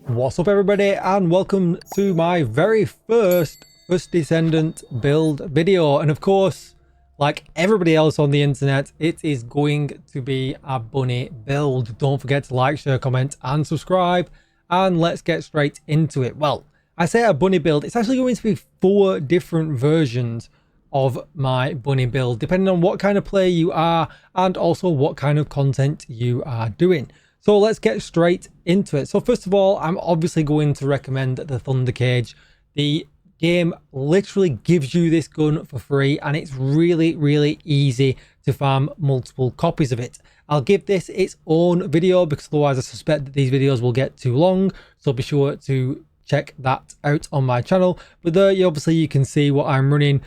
What's up everybody, and welcome to my very first Descendant build video. And of course, like everybody else on the internet, it is going to be a bunny build. Don't forget to like, share, comment and subscribe, and let's get straight into it. Well, I say a bunny build, it's actually going to be 4 different versions of my bunny build, depending on what kind of player you are and also what kind of content you are doing. So let's get straight into it. So first of all, I'm obviously going to recommend the Thunder Cage. The game literally gives you this gun for free, and it's really easy to farm multiple copies of it. I'll give this its own video because otherwise I suspect that these videos will get too long. So be sure to check that out on my channel. But there, you can see what I'm running.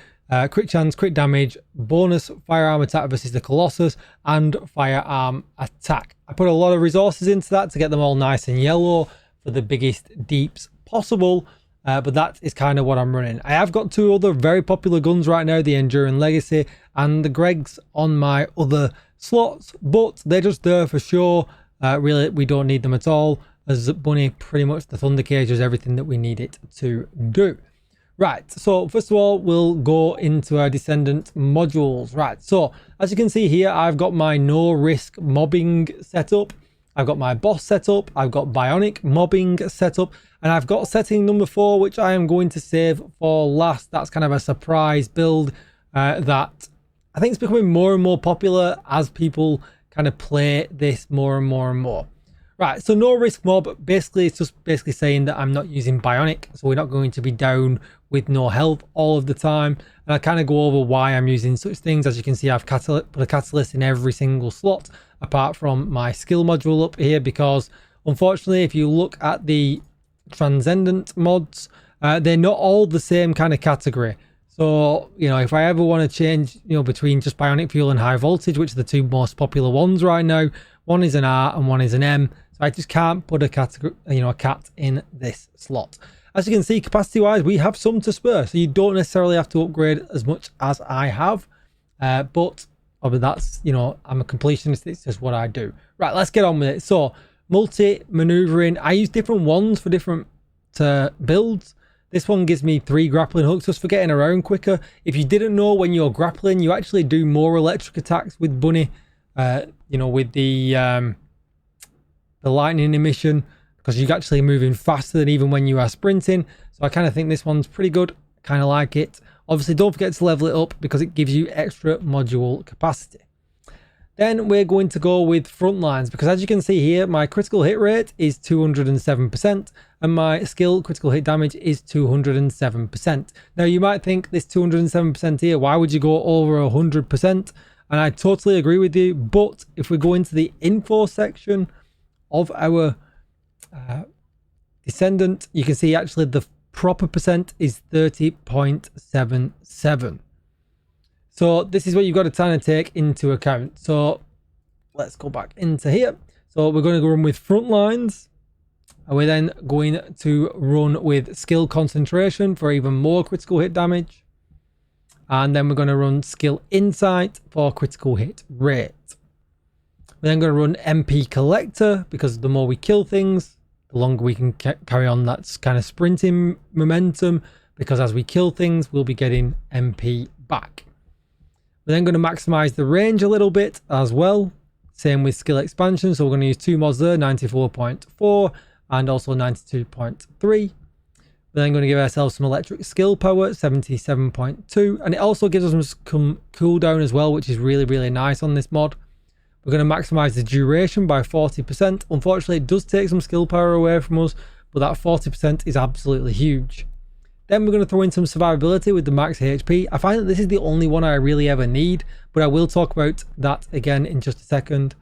Quick chance, quick damage, bonus firearm attack versus the Colossus, and firearm attack. I put a lot of resources into that to get them all nice and yellow for the biggest deeps possible, but that is kind of what I'm running. I have got 2 other very popular guns right now, the Enduring Legacy and the Greg's on my other slots, but they're just there for sure. Really, we don't need them at all, as Bunny, pretty much the Thunder Cage is everything that we need it to do. Right, so first of all, we'll go into our Descendant modules. Right, so as you can see here, I've got my no risk mobbing setup. I've got my boss setup. I've got bionic mobbing setup. And I've got setting number 4, which I am going to save for last. That's kind of a surprise build that I think is becoming more and more popular as people kind of play this more and more. Right, so no risk mob, basically it's just saying that I'm not using bionic, so we're not going to be down with no health all of the time. And I kind of go over why I'm using such things. As you can see, I've put a catalyst in every single slot apart from my skill module up here, because unfortunately if you look at the Descendant mods, they're not all the same kind of category. So, if I ever want to change, between just bionic fuel and high voltage, which are the 2 most popular ones right now, one is an R and one is an M. So I just can't put a category, a cat in this slot. As you can see, capacity wise, we have some to spare. So you don't necessarily have to upgrade as much as I have. But that's, I'm a completionist. It's just what I do. Right, let's get on with it. So multi-maneuvering. I use different ones for different builds. This one gives me 3 grappling hooks just for getting around quicker. If you didn't know, when you're grappling, you actually do more electric attacks with Bunny. With the lightning emission, because you're actually moving faster than even when you are sprinting. So I kind of think this one's pretty good. Kind of like it. Obviously, don't forget to level it up because it gives you extra module capacity. Then we're going to go with front lines, because as you can see here, my critical hit rate is 207% and my skill critical hit damage is 207%. Now you might think this 207% here, why would you go over 100%? And I totally agree with you, but if we go into the info section of our Descendant, you can see actually the proper percent is 30.77. So this is what you've got to kind of take into account. So let's go back into here. So we're going to run with front lines, and we're then going to run with skill concentration for even more critical hit damage. And then we're going to run skill insight for critical hit rate. We're then going to run MP collector, because the more we kill things, the longer we can carry on that kind of sprinting momentum, because as we kill things, we'll be getting MP back. We're then going to maximize the range a little bit as well. Same with skill expansion. So we're going to use 2 mods there, 94.4 and also 92.3. We're then going to give ourselves some electric skill power, 77.2. And it also gives us some cooldown as well, which is really nice on this mod. We're going to maximize the duration by 40%. Unfortunately, it does take some skill power away from us, but that 40% is absolutely huge. Then we're going to throw in some survivability with the max HP. I find that this is the only one I really ever need, but I will talk about that again in just a second.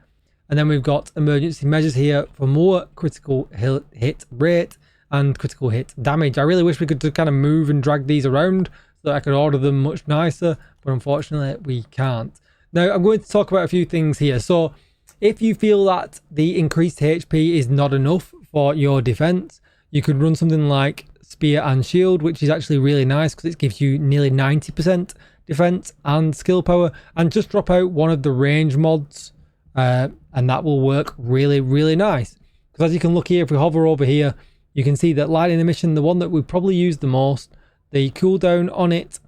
And then we've got emergency measures here for more critical hit rate and critical hit damage. I really wish we could just kind of move and drag these around so that I could order them much nicer, but unfortunately we can't. Now I'm going to talk about a few things here. So if you feel that the increased HP is not enough for your defense, you could run something like spear and shield, which is actually really nice because it gives you nearly 90% defense and skill power, and just drop out one of the range mods and that will work really nice. Because as you can look here, if we hover over here, you can see that lightning emission, the one that we probably use the most, the cooldown on it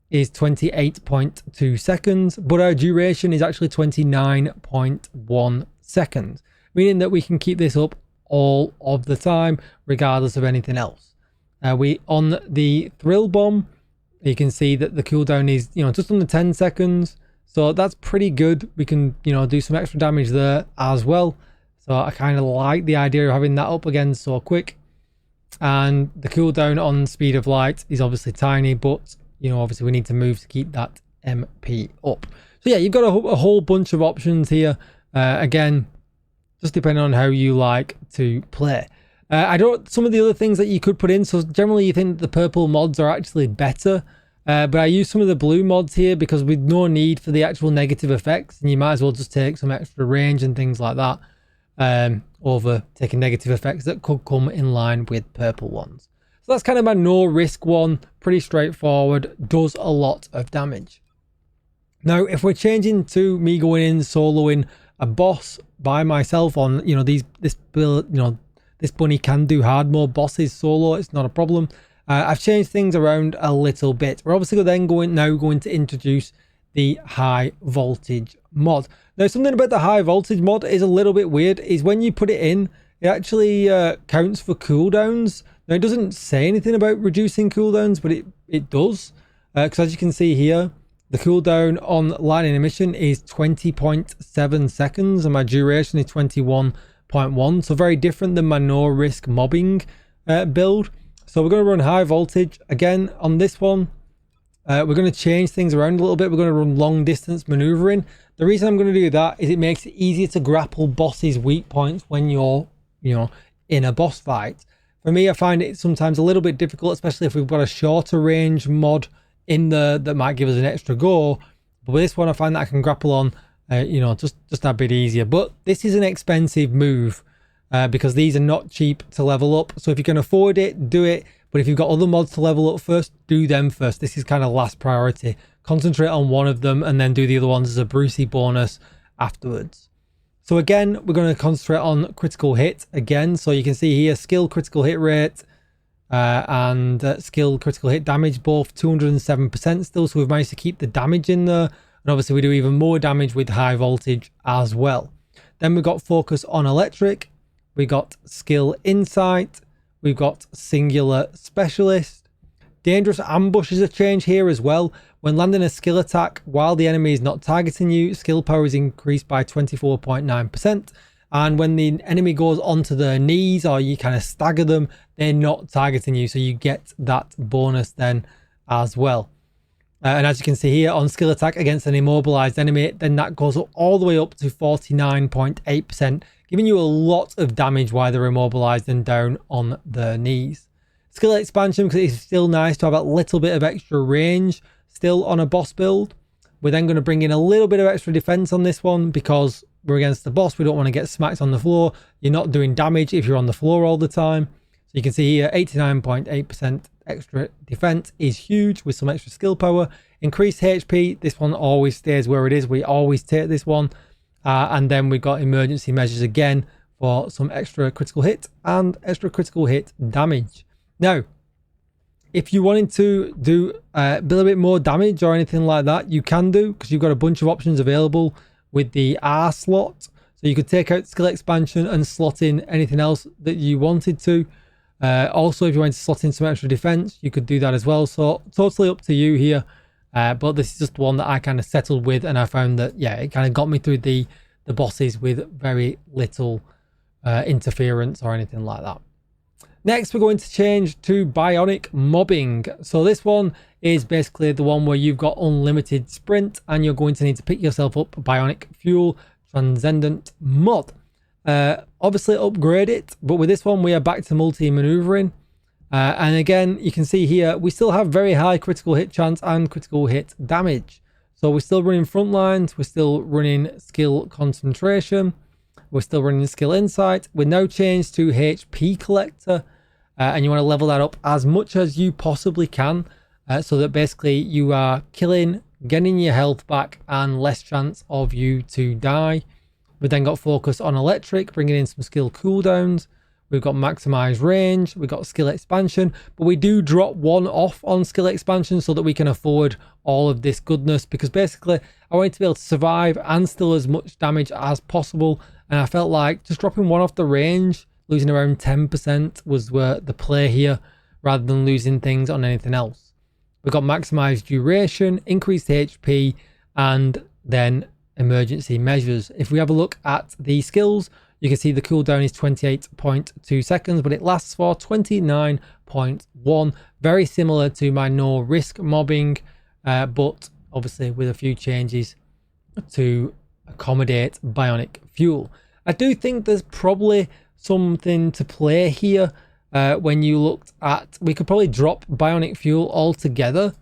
is 28.2 seconds, but our duration is actually 29.1 seconds, meaning that we can keep this up all of the time regardless of anything else. We on the thrill bomb, you can see that the cooldown is, you know, just under 10 seconds, so that's pretty good. We can, you know, do some extra damage there as well, so I kind of like the idea of having that up again so quick. And the cooldown on speed of light is obviously tiny, but you know, obviously we need to move to keep that MP up. So yeah, you've got a whole bunch of options here, again, just depending on how you like to play. Some of the other things that you could put in, so generally you think the purple mods are actually better, but I use some of the blue mods here because with no need for the actual negative effects, and you might as well just take some extra range and things like that over taking negative effects that could come in line with purple ones. So that's kind of my no risk one, pretty straightforward, does a lot of damage. Now if we're changing to me going in soloing a boss by myself on, you know, this build, you know, this bunny can do hard mode bosses solo, it's not a problem. I've changed things around a little bit. We're obviously then going to introduce the high voltage mod. Now something about the high voltage mod is a little bit weird, is when you put it in, it actually counts for cooldowns. Now it doesn't say anything about reducing cooldowns, but it does, because as you can see here, the cooldown on lightning emission is 20.7 seconds and my duration is 21.1, so very different than my no risk mobbing build. So we're going to run high voltage again on this one. We're going to change things around a little bit. We're going to run long distance maneuvering. The reason I'm going to do that is it makes it easier to grapple bosses' weak points when you're, you know, in a boss fight. For me, I find it sometimes a little bit difficult, especially if we've got a shorter range mod in there that might give us an extra go. But with this one, I find that I can grapple on, you know, just a bit easier. But this is an expensive move because these are not cheap to level up. So if you can afford it, do it. But if you've got other mods to level up first, do them first. This is kind of last priority. Concentrate on one of them and then do the other ones as a Brucey bonus afterwards. So again, we're going to concentrate on critical hit again. So you can see here, skill critical hit rate and skill critical hit damage, both 207% still. So we've managed to keep the damage in there. And obviously we do even more damage with high voltage as well. Then we've got focus on electric. We got skill insight. We've got singular specialist. Dangerous ambush is a change here as well. When landing a skill attack while the enemy is not targeting you, skill power is increased by 24.9%. And when the enemy goes onto their knees or you kind of stagger them, they're not targeting you. So you get that bonus then as well. And as you can see here, on skill attack against an immobilized enemy, then that goes all the way up to 49.8%, giving you a lot of damage while they're immobilized and down on their knees. Skill expansion, because it's still nice to have a little bit of extra range still on a boss build. We're then going to bring in a little bit of extra defense on this one because we're against the boss. We don't want to get smacked on the floor. You're not doing damage if you're on the floor all the time. So you can see here, 89.8% extra defense is huge with some extra skill power. Increased HP, this one always stays where it is. We always take this one. And then we've got emergency measures again for some extra critical hit and extra critical hit damage. Now, if you wanted to do a little bit more damage or anything like that, you can do, because you've got a bunch of options available with the R slot. So you could take out skill expansion and slot in anything else that you wanted to. Also, if you wanted to slot in some extra defense, you could do that as well. So totally up to you here. But this is just one that I kind of settled with, and I found that, yeah, it kind of got me through the bosses with very little interference or anything like that. Next, we're going to change to bionic mobbing. So this one is basically the one where you've got unlimited sprint and you're going to need to pick yourself up bionic fuel Descendant mod. Obviously upgrade it, but with this one we are back to multi-maneuvering. And again, you can see here, we still have very high critical hit chance and critical hit damage. So we're still running front lines, we're still running skill concentration, we're still running skill insight, with no change to HP collector. And you want to level that up as much as you possibly can, so that basically you are killing, getting your health back, and less chance of you to die. We've then got focus on electric, bringing in some skill cooldowns. we've got maximize range, we've got skill expansion, but we do drop one off on skill expansion so that we can afford all of this goodness, because basically I wanted to be able to survive and still as much damage as possible. And I felt like just dropping one off the range, losing around 10% was the play here, rather than losing things on anything else. We've got maximized duration, increased HP, and then emergency measures. If we have a look at the skills, you can see the cooldown is 28.2 seconds, but it lasts for 29.1. Very similar to my no risk mobbing, but obviously with a few changes to accommodate bionic fuel. I do think there's probably something to play here. When you looked at, we could probably drop bionic fuel altogether,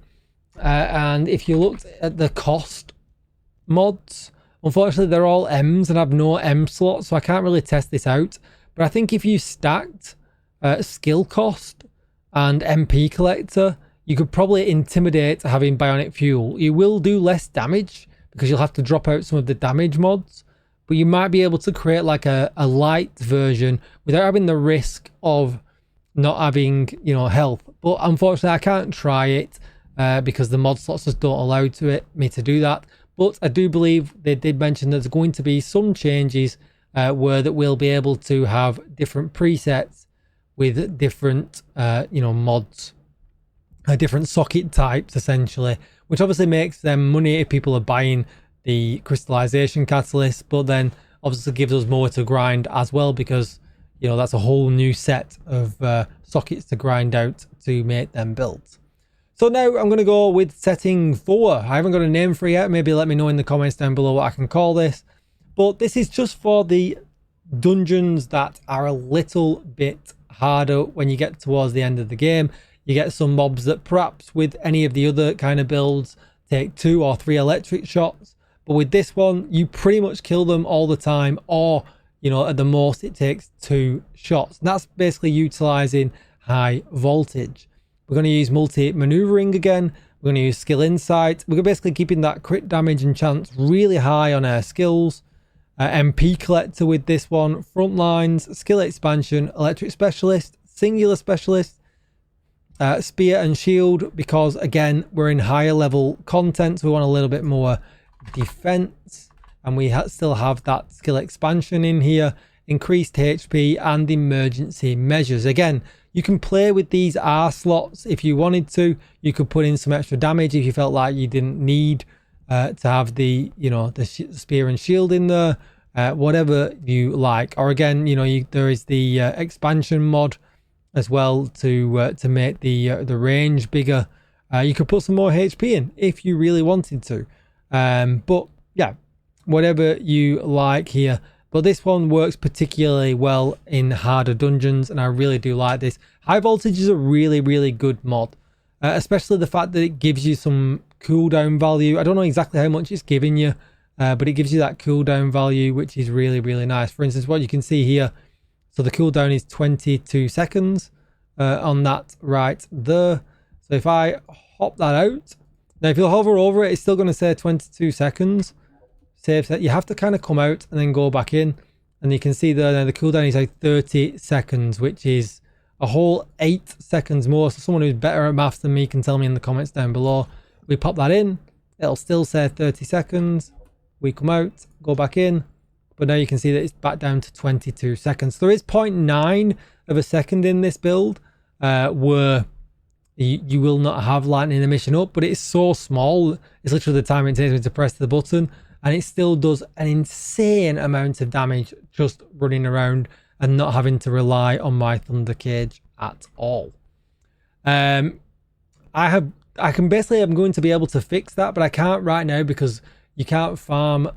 and if you looked at the cost mods, unfortunately they're all M's and have no M slots, so I can't really test this out. But I think if you stacked skill cost and MP collector, you could probably intimidate having bionic fuel. You will do less damage because you'll have to drop out some of the damage mods, but you might be able to create like a light version without having the risk of not having, you know, health. But unfortunately I can't try it because the mod slots just don't allow me to do that. But I do believe they did mention there's going to be some changes where that we'll be able to have different presets with different you know, mods, different socket types essentially, which obviously makes them money if people are buying the crystallization catalyst, but then obviously gives us more to grind as well, because you know, that's a whole new set of sockets to grind out to make them builds. So now I'm going to go with setting 4. I haven't got a name for it yet. Maybe let me know in the comments down below what I can call this. But this is just for the dungeons that are a little bit harder when you get towards the end of the game. You get some mobs that perhaps with any of the other kind of builds take 2 or 3 electric shots. But with this one, you pretty much kill them all the time, or you know, at the most it takes 2 shots. And that's basically utilizing high voltage. We're going to use multi-maneuvering again. We're going to use skill insight. We're basically keeping that crit damage and chance really high on our skills. MP collector with this one. Front lines, skill expansion, electric specialist, singular specialist, spear and shield, because again, we're in higher level content, so we want a little bit more defense. And we still have that skill expansion in here, increased HP and emergency measures. Again, you can play with these R slots if you wanted to. You could put in some extra damage if you felt like you didn't need to have the, you know, the spear and shield in there, whatever you like. Or again, you know, there is the expansion mod as well to make the range bigger. You could put some more HP in if you really wanted to. But yeah, whatever you like here. But this one works particularly well in harder dungeons, and I really do like this. High voltage is a really, really good mod, especially the fact that it gives you some cooldown value. I don't know exactly how much it's giving you, but it gives you that cooldown value, which is really, really nice. For instance, what you can see here, so the cooldown is 22 seconds on that right there. So if I hop that out, now if you hover over it, it's still going to say 22 seconds. Save set. You have to kind of come out and then go back in, and you can see there now the cooldown is like 30 seconds, which is a whole 8 seconds more. So someone who's better at maths than me can tell me in the comments down below. We pop that in, it'll still say 30 seconds. We come out, go back in, but now you can see that it's back down to 22 seconds. There is 0.9 of a second in this build where you will not have lightning emission up, but it's so small. It's literally the time it takes me to press the button, and it still does an insane amount of damage just running around and not having to rely on my thunder cage at all. I'm going to be able to fix that, but I can't right now because you can't farm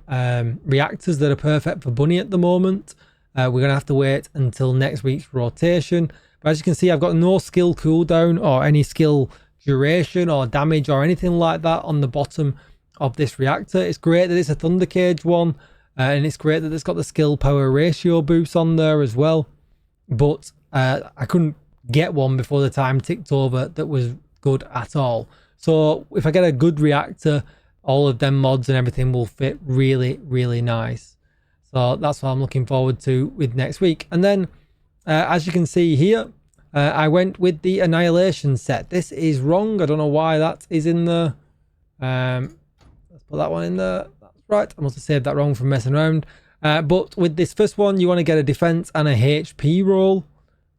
reactors that are perfect for bunny at the moment. We're going to have to wait until next week's rotation. But as you can see, I've got no skill cooldown or any skill duration or damage or anything like that on the bottom of this reactor. It's great that it's a thunder cage one, and it's great that it's got the skill power ratio boost on there as well, but I couldn't get one before the time ticked over that was good at all. So if I get a good reactor, all of them mods and everything will fit really, really nice. So that's what I'm looking forward to with next week. And then as you can see here, I went with the Annihilation set. This is wrong. I don't know why that is in there. Let's put that one in there. That's right. I must have saved that wrong from messing around. But with this first one, you want to get a defense and a HP roll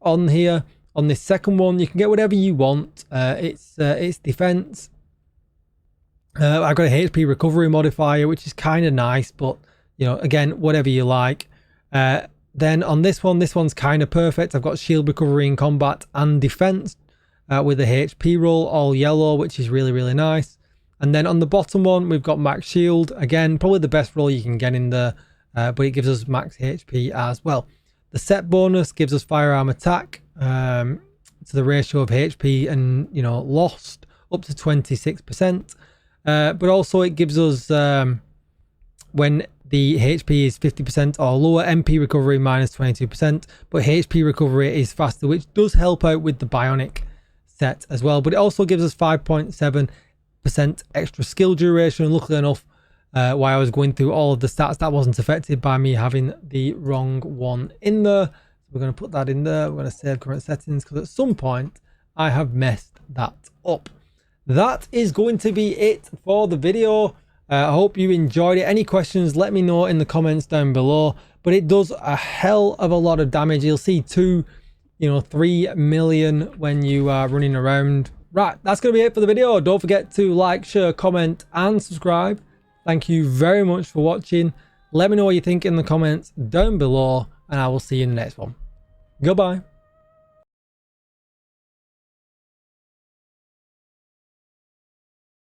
on here. On this second one, you can get whatever you want. It's defense. I've got a HP recovery modifier, which is kind of nice, but you know, again, whatever you like. Then on this one's kind of perfect. I've got shield recovery in combat and defense with a HP roll, all yellow, which is really, really nice. And then on the bottom one, we've got max shield. Again, probably the best roll you can get in there, but it gives us max HP as well. The set bonus gives us firearm attack to the ratio of HP and, you know, lost up to 26%. But also it gives us, when the HP is 50% or lower, MP recovery minus 22%, but HP recovery is faster, which does help out with the bionic set as well. But it also gives us 5.7% extra skill duration. And luckily enough, while I was going through all of the stats, that wasn't affected by me having the wrong one in there. So we're going to put that in there. We're going to save current settings because at some point I have messed that up. That is going to be it for the video. I hope you enjoyed it. Any questions, let me know in the comments down below. But it does a hell of a lot of damage. You'll see 3 million when you are running around. Right, that's going to be it for the video. Don't forget to like, share, comment, and subscribe. Thank you very much for watching. Let me know what you think in the comments down below, and I will see you in the next one. Goodbye.